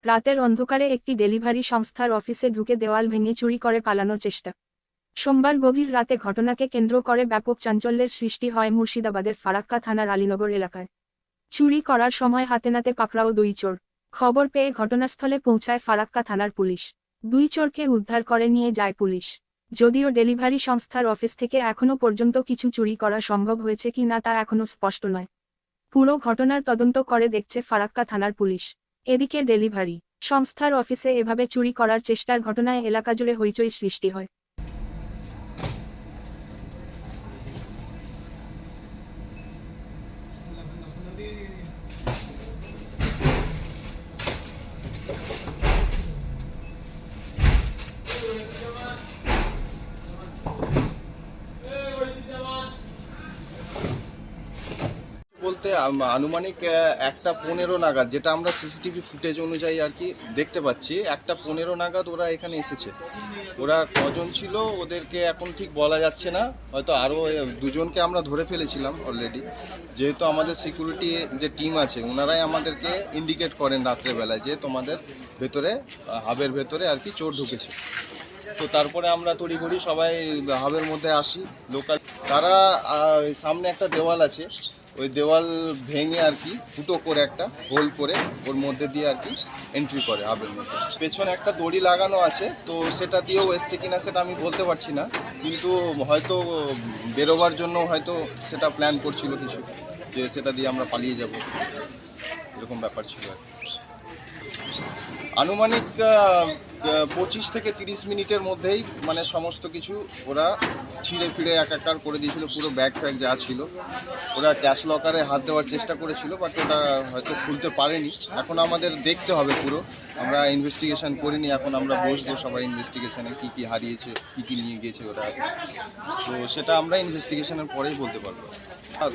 রাতের অন্ধকারে একটি ডেলিভারি সংস্থার অফিসে ঢুকে দেওয়াল ভেঙে চুরি করে পালানোর চেষ্টা। সোমবার গভীর রাতে ঘটনাকে কেন্দ্র করে ব্যাপক চাঞ্চল্যের সৃষ্টি হয় মুর্শিদাবাদের ফারাক্কা থানার আলীনগর এলাকায়। চুরি করার সময় হাতেনাতে পাকড়াও দুই চোর। খবর পেয়ে ঘটনাস্থলে পৌঁছায় ফারাক্কা থানার পুলিশ। দুই চোরকে উদ্ধার করে নিয়ে যায় পুলিশ। যদিও ডেলিভারি সংস্থার অফিস থেকে এখনও পর্যন্ত কিছু চুরি করা সম্ভব হয়েছে কি না তা এখনও স্পষ্ট নয়। পুরো ঘটনার তদন্ত করে দেখছে ফারাক্কা থানার পুলিশ। এদিকে ডেলিভারি সংস্থার অফিসে এভাবে চুরি করার চেষ্টার ঘটনায় এলাকা জুড়ে হইচই সৃষ্টি হয়। বলতে আনুমানিক 1:15 নাগাদ, যেটা আমরা সিসিটিভি ফুটেজ অনুযায়ী আর কি দেখতে পাচ্ছি, 1:15 নাগাদ ওরা এখানে এসেছে। ওরা কজন ছিল ওদেরকে এখন ঠিক বলা যাচ্ছে না, হয়তো আরও দুজনকে আমরা ধরে ফেলেছিলাম অলরেডি, যেহেতু আমাদের সিকিউরিটি যে টিম আছে ওনারাই আমাদেরকে ইন্ডিকেট করেন রাত্রেবেলায় যে তোমাদের ভেতরে হাবের ভেতরে আর কি চোর ঢুকেছে। তো তারপরে আমরা তড়িঘড়ি সবাই হাবের মধ্যে আসি। লোকাল তারা সামনে একটা দেওয়াল আছে, ওই দেওয়াল ভেঙে আর কি ফুটো করে একটা হোল করে ওর মধ্যে দিয়ে আর কি এন্ট্রি করে হাবের মধ্যে। পেছনে একটা দড়ি লাগানো আছে, তো সেটা দিয়েও এসছে কিনা সেটা আমি বলতে পারছি না, কিন্তু হয়তো বেরোবার জন্য হয়তো সেটা প্ল্যান করছিল কিছু, যে সেটা দিয়ে আমরা পালিয়ে যাব, এরকম ব্যাপার ছিল আর কি। আনুমানিক 25 থেকে 30 মিনিটের মধ্যেই মানে সমস্ত কিছু ওরা ছিঁড়ে ফিরে একাকার করে দিয়েছিল, পুরো ব্যাগ ফ্যাগ যা ছিল। ওরা ক্যাশ লকারে হাত দেওয়ার চেষ্টা করেছিল, বাট ওটা হয়তো খুলতে পারেনি। এখন আমাদের দেখতে হবে পুরো, আমরা ইনভেস্টিগেশন করিনি, এখন আমরা বসবো সবাই ইনভেস্টিগেশনে, কী কী হারিয়েছে, কী কী নিয়ে গিয়েছে ওরা, তো সেটা আমরা ইনভেস্টিগেশনের পরেই বলতে পারবো।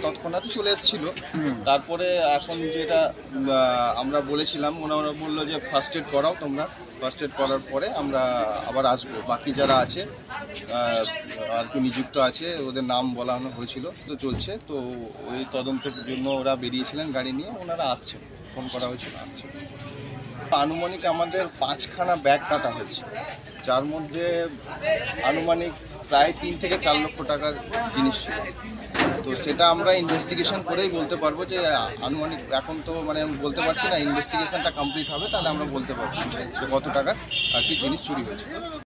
তৎক্ষণাৎ চলে এসেছিলো। তারপরে এখন যেটা আমরা বলেছিলাম, ওনারা বললো যে ফার্স্ট এড করাও তোমরা, ফার্স্ট এড করার পরে আমরা আবার আসবো। বাকি যারা আছে আর কি নিযুক্ত আছে ওদের নাম বলানো হয়েছিল, তো চলছে। তো ওই তদন্তের জন্য ওরা বেরিয়েছিলেন গাড়ি নিয়ে, ওনারা আসছেন, ফোন করা হয়েছিল, আসছে। আনুমানিক আমাদের 5খানা ব্যাগ কাটা হয়েছে, যার মধ্যে আনুমানিক প্রায় 3 থেকে 4 লক্ষ টাকার জিনিস ছিল। তো সেটা আমরা ইনভেস্টিগেশন করেই বলতে পারবো যে আনুমানিক, এখন তো মানে আমি বলতে পারছি না, ইনভেস্টিগেশনটা কমপ্লিট হবে তাহলে আমরা বলতে পারবো যে কত টাকার আর কি জিনিস চুরি হয়েছে।